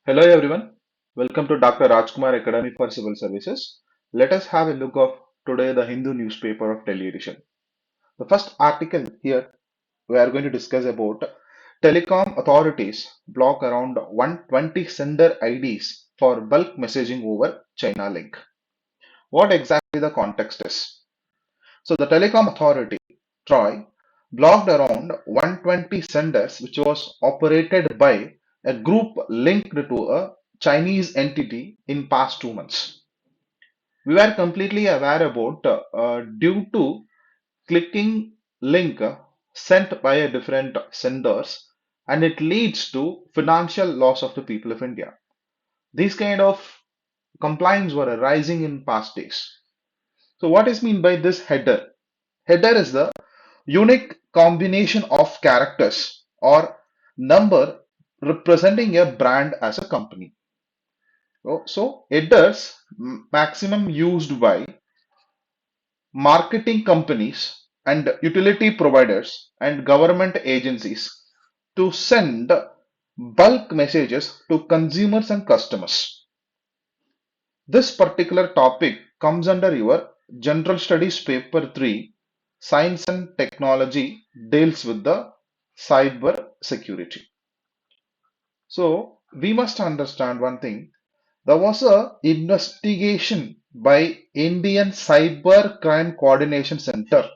Hello everyone, welcome to Dr. Rajkumar Academy for Civil Services. Let us have a look of today the Hindu newspaper of Delhi edition. The first article here we are going to discuss about telecom authorities block around 120 sender IDs for bulk messaging over China link. What exactly the context is? So the telecom authority Troy blocked around 120 senders which was operated by a group linked to a Chinese entity in past 2 months. We were completely aware about due to clicking link sent by a different senders and it leads to financial loss of the people of India. These kind of complaints were arising in past days. So what is mean by this header? Header is the unique combination of characters or number representing a brand as a company. So headers maximum used by marketing companies and utility providers and government agencies to send bulk messages to consumers and customers. This particular topic comes under your General Studies Paper 3, Science and Technology deals with the cyber security. So we must understand one thing. There was a investigation by Indian Cyber Crime Coordination Center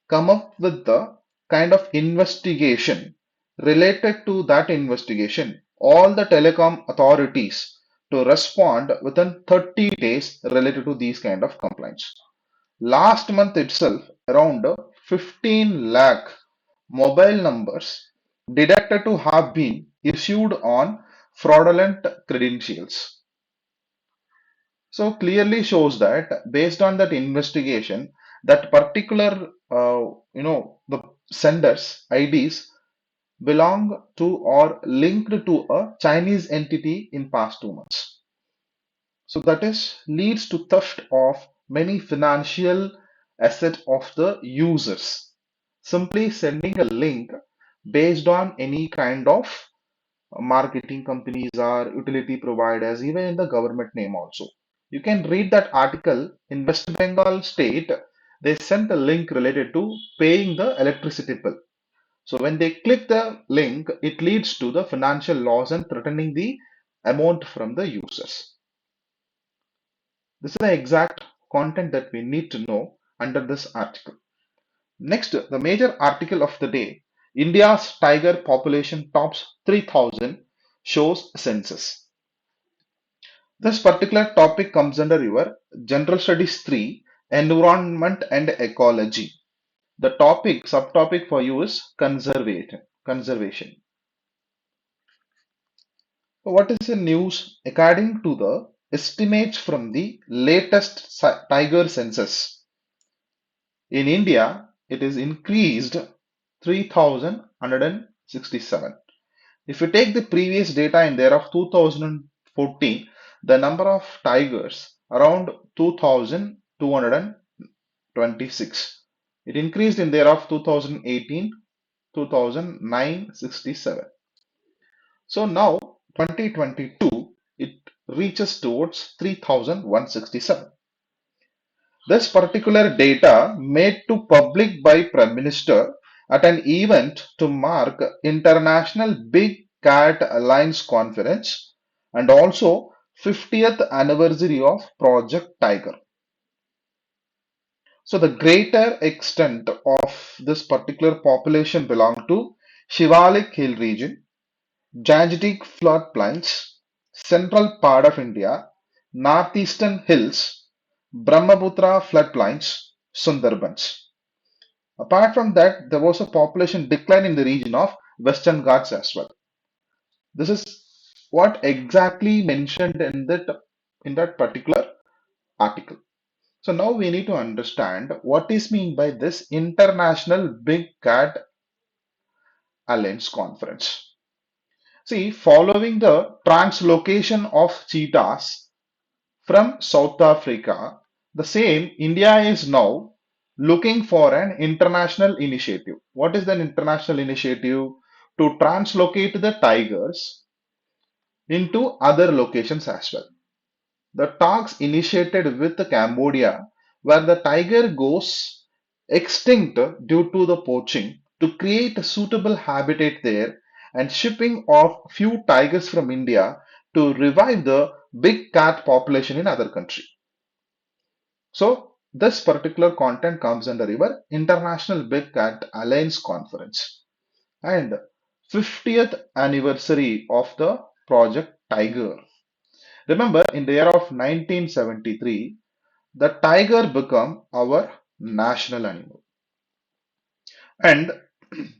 come up with the kind of investigation related to that investigation. All the telecom authorities to respond within 30 days related to these kind of complaints. Last month itself, around 15 lakh mobile numbers detected to have been issued on fraudulent credentials. So clearly shows that based on that investigation, that particular the senders IDs belong to or linked to a Chinese entity in past 2 months. So that is leads to theft of many financial asset of the users. Simply sending a link based on any kind of marketing companies or utility providers, even in the government name also. You can read that article in West Bengal state. They sent a link related to paying the electricity bill. So when they click the link, it leads to the financial loss and threatening the amount from the users. This is the exact content that we need to know under this article. Next, the major article of the day, India's tiger population tops 3,000 shows census. This particular topic comes under your General Studies 3, Environment and Ecology. The subtopic for you is conservation. So what is the news? According to the estimates from the latest tiger census, in India, it is increased 3,167. If you take the previous data in there of 2014, the number of tigers around 2,226. It increased in there of 2018, 2,967. So now 2022, it reaches towards 3,167. This particular data made to public by Prime Minister at an event to mark International Big Cat Alliance Conference and also 50th anniversary of Project Tiger. So the greater extent of this particular population belong to Shivalik Hill region, Gangetic floodplains, central part of India, northeastern hills, Brahmaputra floodplains, Sundarbans. Apart from that, there was a population decline in the region of Western Ghats as well. This is what exactly mentioned in that particular article. So now we need to understand what is meant by this International Big Cat Alliance Conference. See, following the translocation of cheetahs from South Africa, the same India is now looking for an international initiative. What is the international initiative? To translocate the tigers into other locations as well. The talks initiated with Cambodia, where the tiger goes extinct due to the poaching, to create a suitable habitat there, and shipping of few tigers from India to revive the big cat population in other country. So this particular content comes under your International Big Cat Alliance Conference and 50th anniversary of the Project Tiger. Remember, in the year of 1973, the tiger became our national animal. And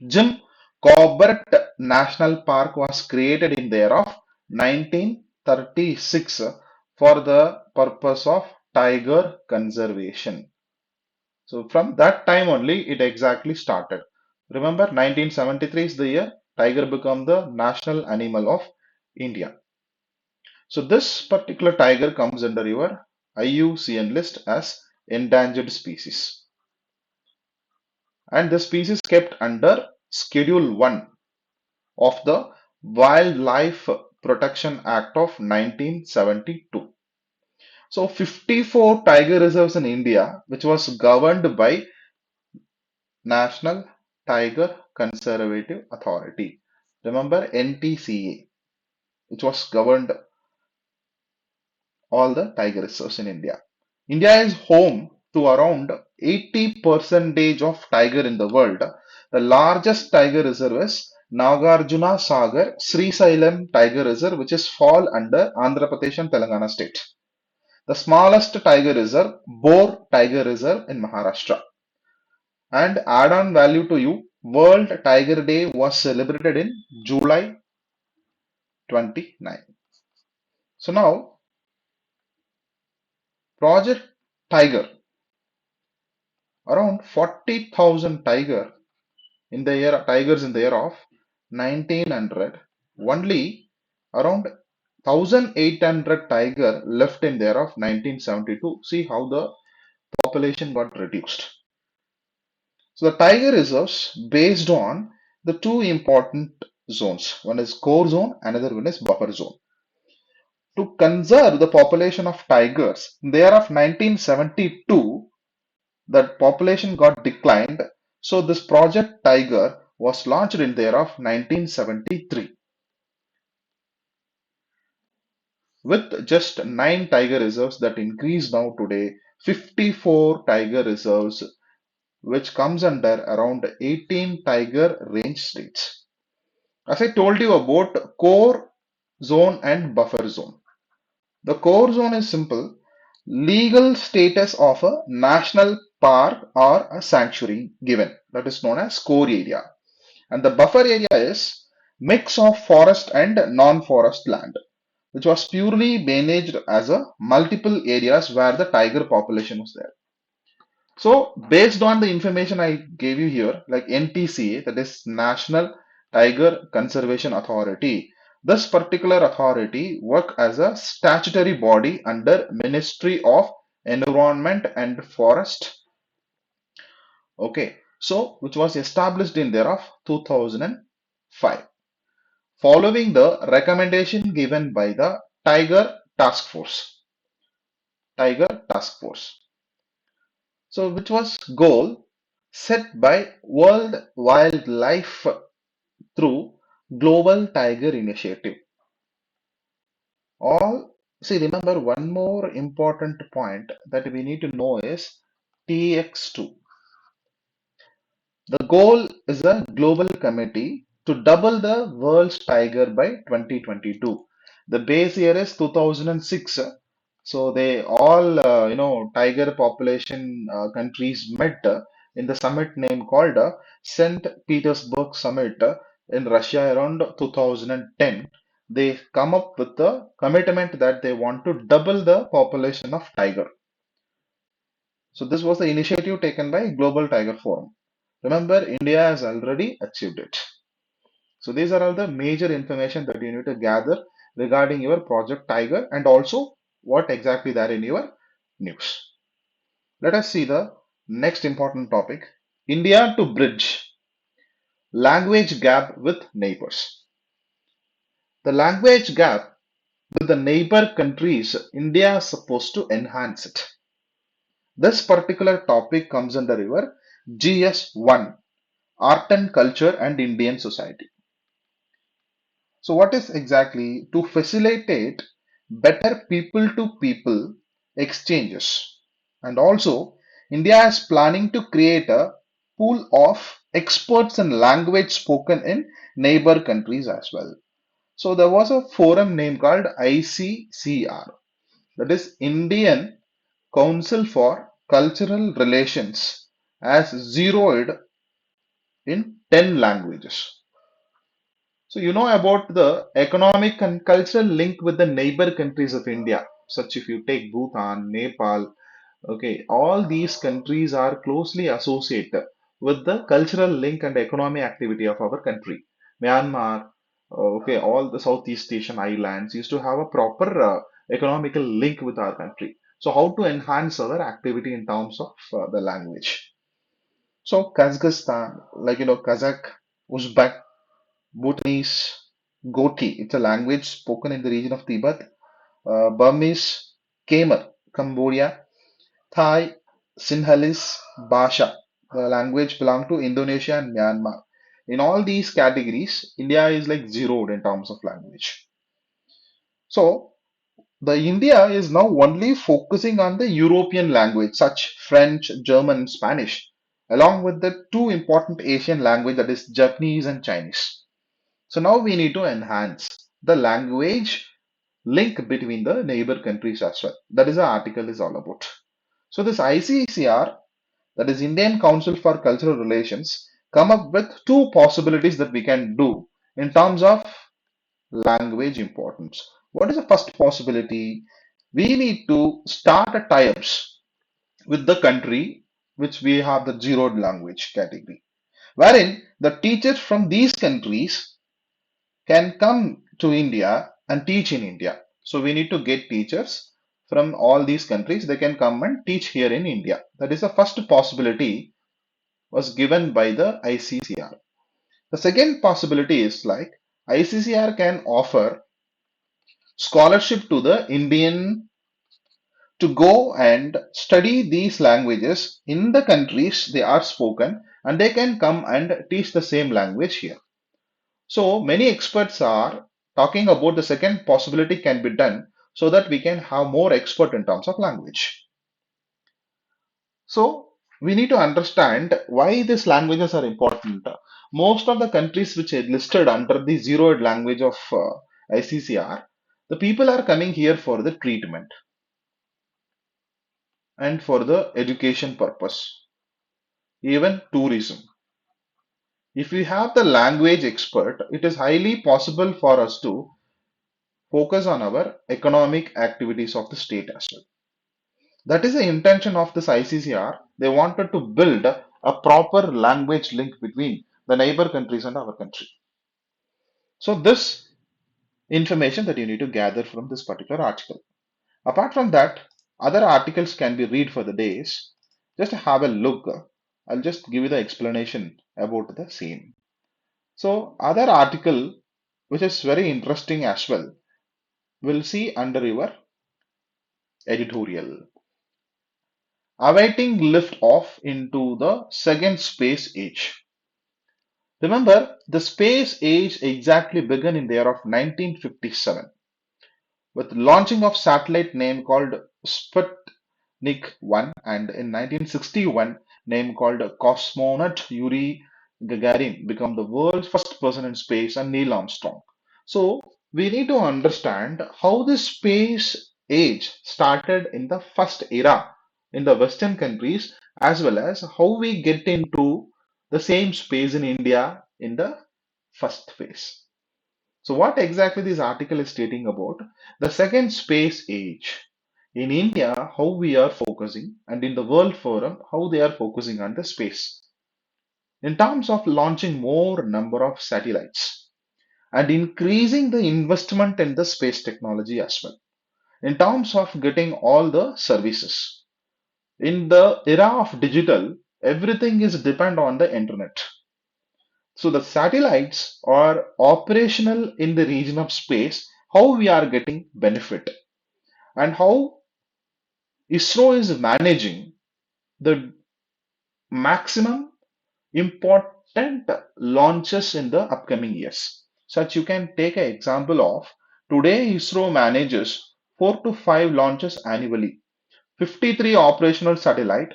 Jim Corbett National Park was created in the year of 1936 for the purpose of tiger conservation. So from that time only it exactly started. Remember 1973 is the year tiger became the national animal of India. So this particular tiger comes under your IUCN list as endangered species. And the species kept under Schedule 1 of the Wildlife Protection Act of 1972. So 54 tiger reserves in India, which was governed by National Tiger Conservative Authority. Remember NTCA, which was governed all the tiger reserves in India. India is home to around 80 percentage of tiger in the world. The largest tiger reserve is Nagarjuna Sagar Srisailam Tiger Reserve, which is fall under Andhra Pradesh and Telangana state. The smallest tiger reserve, Bor Tiger Reserve in Maharashtra. And add on value to you, World Tiger Day was celebrated in July 29. So now, Project Tiger, around 40,000 tigers in the year of 1900, only around 1,800 tiger left in the year of 1972. See how the population got reduced. So the tiger reserves based on the two important zones. One is core zone, another one is buffer zone. To conserve the population of tigers, in the year of 1972, the population got declined. So this Project Tiger was launched in the year of 1973 with just 9 tiger reserves that increase now today 54 tiger reserves, which comes under around 18 tiger range states. As I told you about core zone and buffer zone. The core zone is simple: legal status of a national park or a sanctuary given, that is known as core area. And the buffer area is mix of forest and non-forest land, which was purely managed as a multiple areas where the tiger population was there. So based on the information I gave you here, like NTCA, that is National Tiger Conservation Authority, this particular authority work as a statutory body under Ministry of Environment and Forest. Okay, so which was established in the year of 2005, following the recommendation given by the Tiger Task Force. Tiger Task Force. So which was goal set by World Wildlife through Global Tiger Initiative. All see, remember one more important point that we need to know is TX2. The goal is a global committee to double the world's tiger by 2022. The base year is 2006. So they all, tiger population countries met in the summit name called St. Petersburg Summit in Russia around 2010. They come up with the commitment that they want to double the population of tiger. So this was the initiative taken by Global Tiger Forum. Remember, India has already achieved it. So these are all the major information that you need to gather regarding your Project Tiger and also what exactly that in your news. Let us see the next important topic. India to bridge language gap with neighbors. The language gap with the neighbor countries, India is supposed to enhance it. This particular topic comes under your GS1, Art and Culture and Indian Society. So, what is exactly to facilitate better people to people exchanges? And also, India is planning to create a pool of experts in language spoken in neighbor countries as well. So, there was a forum name called ICCR, that is Indian Council for Cultural Relations, as zeroed in 10 languages. So you know about the economic and cultural link with the neighbor countries of India, such if you take Bhutan, Nepal, okay, all these countries are closely associated with the cultural link and economic activity of our country. Myanmar, okay, all the Southeast Asian islands used to have a proper economical link with our country. So how to enhance our activity in terms of the language? So Kazakhstan, like Kazakh, Uzbek, Bhutanese, Goti, it's a language spoken in the region of Tibet. Burmese, Khmer, Cambodia. Thai, Sinhalese, Bhasha. The language belong to Indonesia and Myanmar. In all these categories, India is like zeroed in terms of language. So, the India is now only focusing on the European language, such French, German, Spanish, along with the two important Asian language that is Japanese and Chinese. So now we need to enhance the language link between the neighbor countries as well. That is the article is all about. So this ICCR, that is Indian Council for Cultural Relations, come up with two possibilities that we can do in terms of language importance. What is the first possibility? We need to start a tie-ups with the country which we have the zeroed language category, wherein the teachers from these countries can come to India and teach in India. So we need to get teachers from all these countries. They can come and teach here in India. That is the first possibility was given by the ICCR. The second possibility is like ICCR can offer scholarship to the Indian to go and study these languages in the countries they are spoken, and they can come and teach the same language here. So many experts are talking about the second possibility can be done so that we can have more expert in terms of language. So we need to understand why these languages are important. Most of the countries which are listed under the zeroed language of ICCR, the people are coming here for the treatment and for the education purpose, even tourism. If we have the language expert, it is highly possible for us to focus on our economic activities of the state as well. That is the intention of this ICCR. They wanted to build a proper language link between the neighbor countries and our country. So this information that you need to gather from this particular article. Apart from that, other articles can be read for the days. Just have a look. I'll just give you the explanation about the same. So other article which is very interesting as well, we'll see under your editorial. Awaiting lift off into the second space age. Remember, the space age exactly began in the year of 1957 with launching of satellite name called Sputnik 1 and in 1961 name called cosmonaut Yuri Gagarin become the world's first person in space and Neil Armstrong. So we need to understand how the space age started in the first era in the Western countries as well as how we get into the same space in India in the first phase. So what exactly this article is stating about the second space age in India, how we are focusing, and in the World Forum, how they are focusing on the space in terms of launching more number of satellites and increasing the investment in the space technology as well. In terms of getting all the services in the era of digital, everything is depend on the internet. So the satellites are operational in the region of space how we are getting benefit, and how ISRO is managing the maximum important launches in the upcoming years. Such you can take an example of today ISRO manages 4 to 5 launches annually, 53 operational satellite,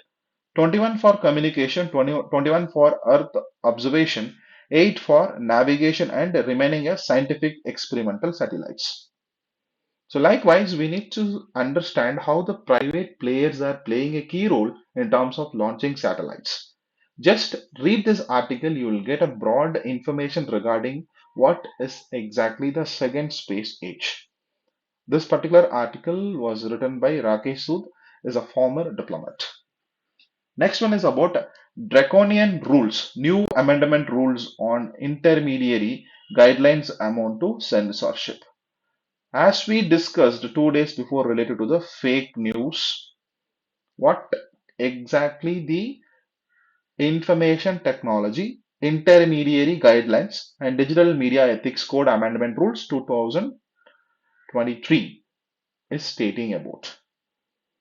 21 for communication, 21 for Earth observation, 8 for navigation and remaining as scientific experimental satellites. So likewise, we need to understand how the private players are playing a key role in terms of launching satellites. Just read this article, you will get a broad information regarding what is exactly the second space age. This particular article was written by Rakesh Sood, is a former diplomat. Next one is about draconian rules, new amendment rules on intermediary guidelines amount to censorship. As we discussed 2 days before related to the fake news, what exactly the information technology intermediary guidelines and digital media ethics code amendment rules 2023 is stating about.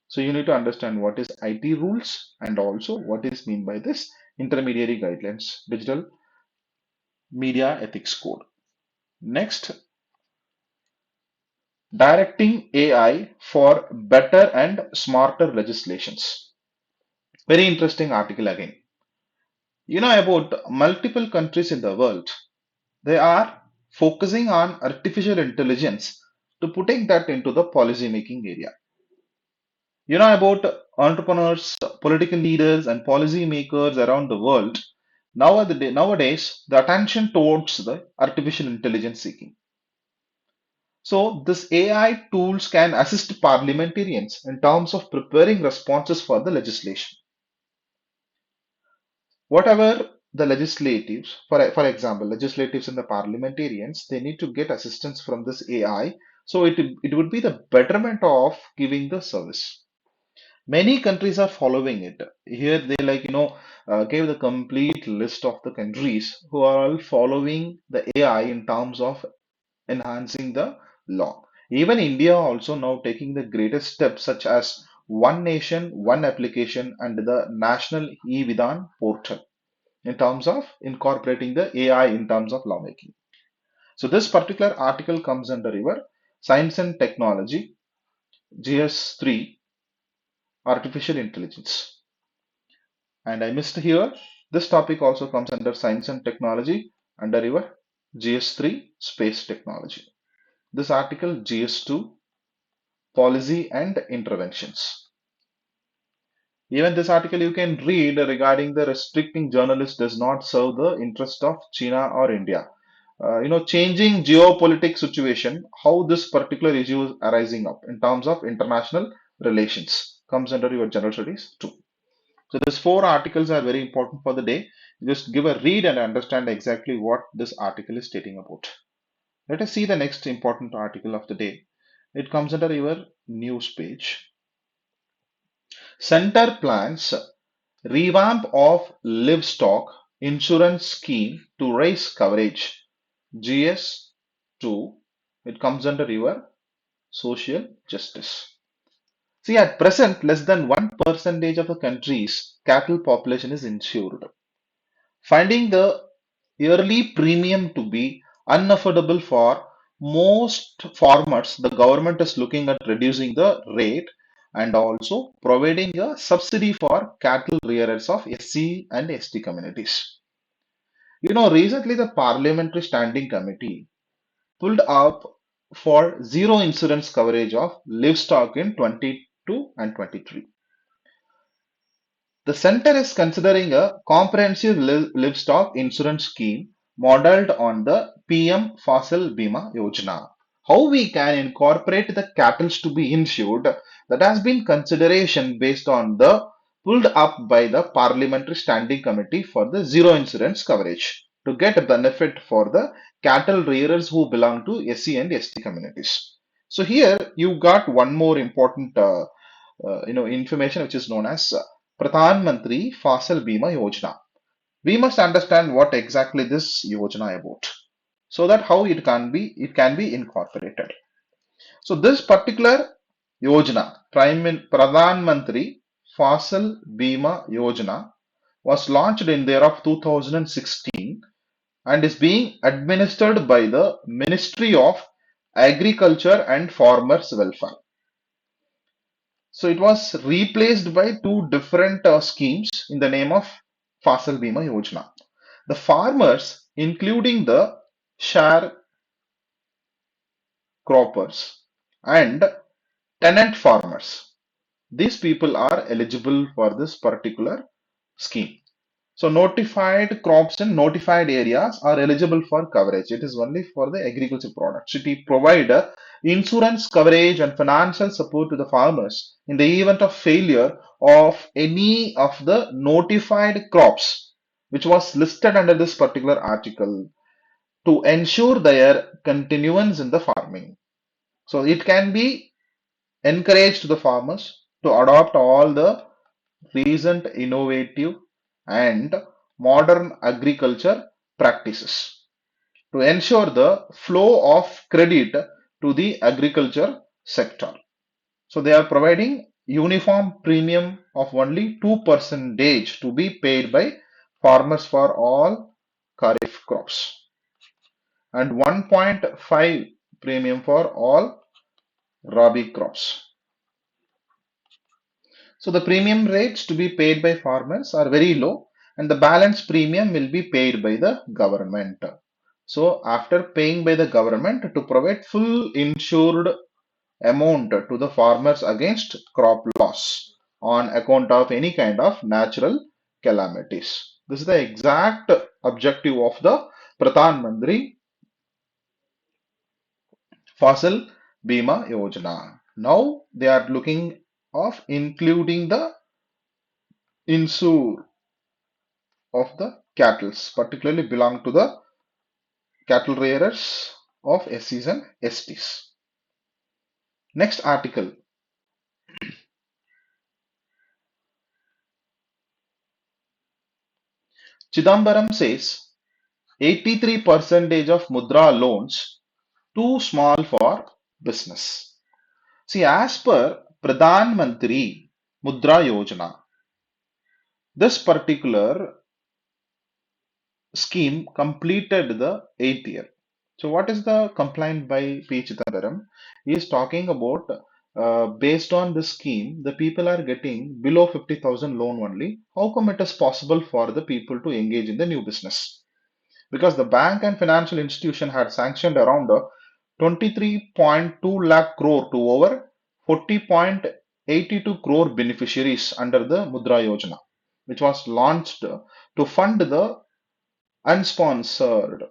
So you need to understand what is IT rules and also what is mean by this intermediary guidelines, digital media ethics code. Next, directing AI for better and smarter legislations. Very interesting article again. You know about multiple countries in the world, they are focusing on artificial intelligence to putting that into the policy making area. You know about entrepreneurs, political leaders, and policy makers around the world. Nowadays, the attention towards the artificial intelligence seeking. So, this AI tools can assist parliamentarians in terms of preparing responses for the legislation. Whatever the legislatives, for example, legislatives and the parliamentarians, they need to get assistance from this AI. So, it would be the betterment of giving the service. Many countries are following it. Here they gave the complete list of the countries who are all following the AI in terms of enhancing the law. Even India also now taking the greatest steps such as one nation, one application and the national e-Vidhan portal in terms of incorporating the AI in terms of lawmaking. So this particular article comes under your science and technology, GS3, artificial intelligence. And I missed here, this topic also comes under science and technology under your GS3, space technology. This article GS2, policy and interventions. Even this article you can read regarding the restricting journalists does not serve the interest of China or India. Changing geopolitical situation, how this particular issue is arising up in terms of international relations comes under your general studies too. So these four articles are very important for the day. Just give a read and understand exactly what this article is stating about. Let us see the next important article of the day. It comes under your news page. Center plans revamp of livestock insurance scheme to raise coverage. GS2. It comes under your social justice. See, at present, less than 1% of the country's cattle population is insured. Finding the yearly premium to be unaffordable for most farmers, the government is looking at reducing the rate and also providing a subsidy for cattle rearers of SC and ST communities. Recently the Parliamentary Standing Committee pulled up for zero insurance coverage of livestock in 22 and 23. The center is considering a comprehensive livestock insurance scheme modeled on the PM Fasal Bima Yojana. How we can incorporate the cattle to be insured, that has been consideration based on the pulled up by the Parliamentary Standing Committee for the zero insurance coverage to get a benefit for the cattle rearers who belong to SC and ST communities. So here you got one more important information which is known as Pradhan Mantri Fasal Bima Yojana. We must understand what exactly this Yojana about. so that how it can be incorporated. So this particular Yojana, Pradhan Mantri Fasal Bima Yojana, was launched in the year of 2016 and is being administered by the Ministry of Agriculture and Farmers Welfare. So it was replaced by two different schemes in the name of Fasal Bima Yojana. The farmers, including the sharecroppers and tenant farmers, these people are eligible for this particular scheme. So notified crops in notified areas are eligible for coverage. It is only for the agriculture products. It will provide insurance coverage and financial support to the farmers in the event of failure of any of the notified crops which was listed under this particular article to ensure their continuance in the farming. So it can be encouraged to the farmers to adopt all the recent innovative and modern agriculture practices to ensure the flow of credit to the agriculture sector. So they are providing uniform premium of only 2% to be paid by farmers for all kharif crops and 1.5 premium for all rabi crops. So the premium rates to be paid by farmers are very low and the balance premium will be paid by the government. So after paying by the government to provide full insured amount to the farmers against crop loss on account of any kind of natural calamities. This is the exact objective of the Pradhan Mantri Fasal Bima Yojana. Now they are looking of including the insure of the cattle, particularly belong to the cattle rearers of SCs and STs. Next article. Chidambaram says 83% of Mudra loans too small for business. See, as per Pradhan Mantri Mudra Yojana, this particular scheme completed the 8th year. So, what is the complaint by P. Chidambaram? He is talking about based on this scheme, the people are getting below 50,000 loan only. How come it is possible for the people to engage in the new business? Because the bank and financial institution had sanctioned around 23.2 lakh crore to over 40.82 crore beneficiaries under the Mudra Yojana, which was launched to fund the unsponsored.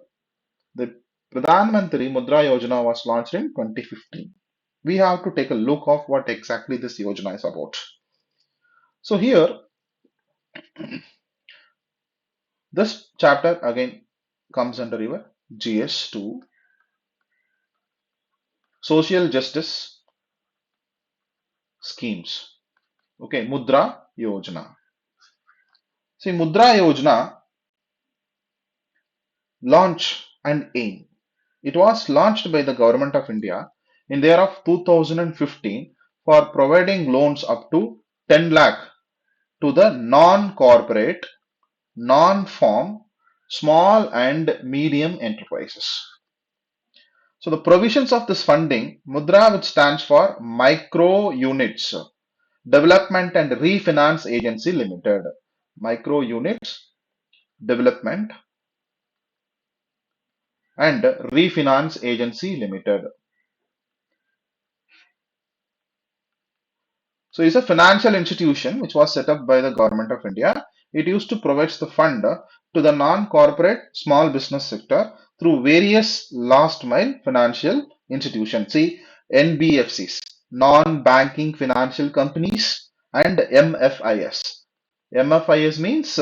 The Pradhan Mantri Mudra Yojana was launched in 2015. We have to take a look of what exactly this Yojana is about. So here, this chapter again comes under your GS2, Social Justice Schemes. Okay, Mudra Yojana. See, Mudra Yojana launch and aim. It was launched by the Government of India in the year of 2015 for providing loans up to 10 lakh to the non-corporate, non-farm, small and medium enterprises. So the provisions of this funding, Mudra, which stands for Micro Units Development and Refinance Agency Limited. Micro Units Development and Refinance Agency Limited. So it's a financial institution which was set up by the Government of India. It used to provide the fund to the non-corporate small business sector through various last mile financial institutions. See, NBFCs, non-banking financial companies, and MFIs. MFIs means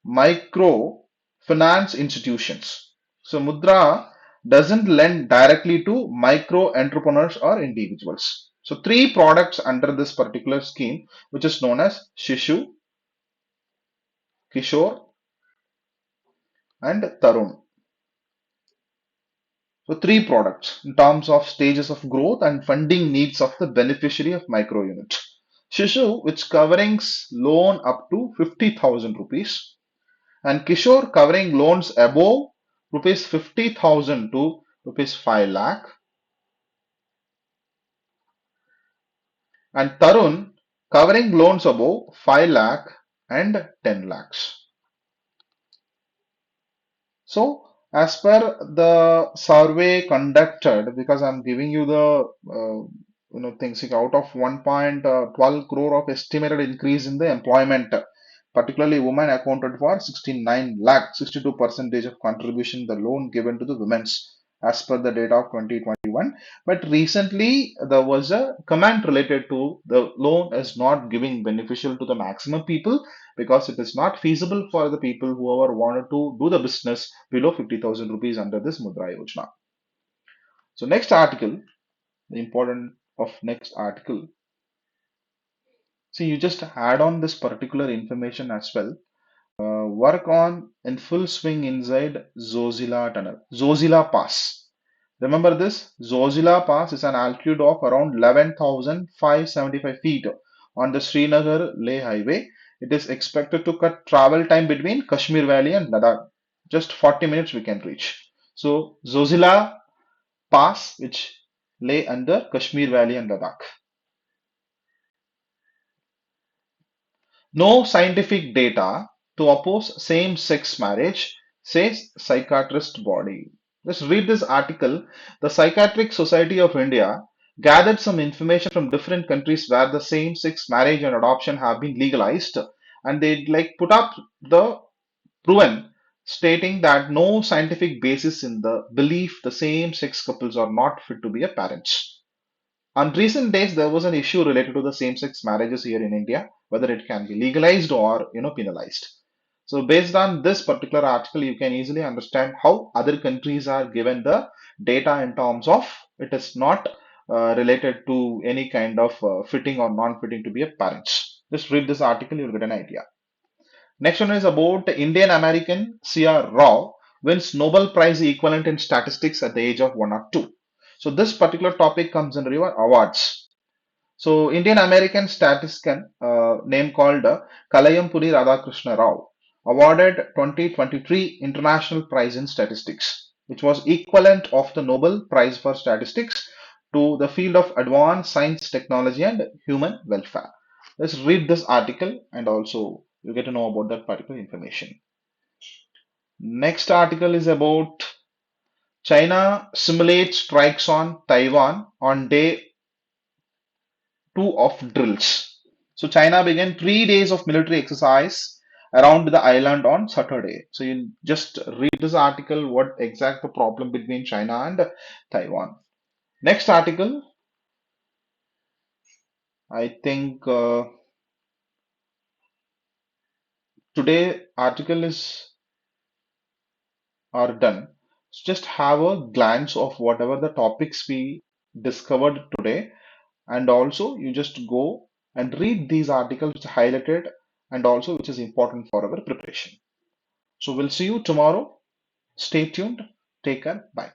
micro finance institutions. So Mudra doesn't lend directly to micro entrepreneurs or individuals. So three products under this particular scheme, which is known as Shishu, Kishore, and Tarun. So three products in terms of stages of growth and funding needs of the beneficiary of micro unit. Shishu, which covering loan up to 50,000 rupees, and Kishore covering loans above rupees 50,000 to rupees 5 lakh, and Tarun covering loans above 5 lakh and 10 lakhs. So, as per the survey conducted, because I'm giving you the things like out of 1.12 crore of estimated increase in the employment, particularly women accounted for 69 lakh, 62 percentage of contribution the loan given to the women's as per the data of 2021. But recently there was a comment related to the loan is not giving beneficial to the maximum people because it is not feasible for the people who ever wanted to do the business below 50,000 rupees under this Mudra Yojana. So next article, the important of next article. See, you just add on this particular information as well. Work on in full swing inside Zozila Tunnel, Zozila Pass. Remember this? Zozila Pass is an altitude of around 11,575 feet on the Srinagar Leh Highway. It is expected to cut travel time between Kashmir Valley and Ladakh. Just 40 minutes we can reach. So, Zozila Pass, which lay under Kashmir Valley and Ladakh. No scientific data to oppose same-sex marriage, says psychiatrist body. Let's read this article. The Psychiatric Society of India gathered some information from different countries where the same-sex marriage and adoption have been legalized, and they like put up the proven stating that no scientific basis in the belief the same-sex couples are not fit to be a parents. On recent days, there was an issue related to the same-sex marriages here in India, whether it can be legalized or penalized. So, based on this particular article, you can easily understand how other countries are given the data in terms of it is not related to any kind of fitting or non-fitting to be a parents. Just read this article, you'll get an idea. Next one is about Indian American C.R. Rao wins Nobel Prize equivalent in statistics at the age of 1 or 2. So this particular topic comes under your awards. So Indian American statistician name called Kalayampudi Radhakrishna Rao awarded 2023 International Prize in Statistics, which was equivalent of the Nobel Prize for Statistics to the field of advanced science, technology, and human welfare. Let's read this article and also you get to know about that particular information. Next article is about China simulates strikes on Taiwan on day 2 of drills. So China began 3 days of military exercise around the island on Saturday. So you just read this article, what exact the problem between China and Taiwan. Next article, I think today article is are done. So just have a glance of whatever the topics we discovered today, and also you just go and read these articles which are highlighted and also which is important for our preparation. So we'll see you tomorrow. Stay tuned. Take care. Bye.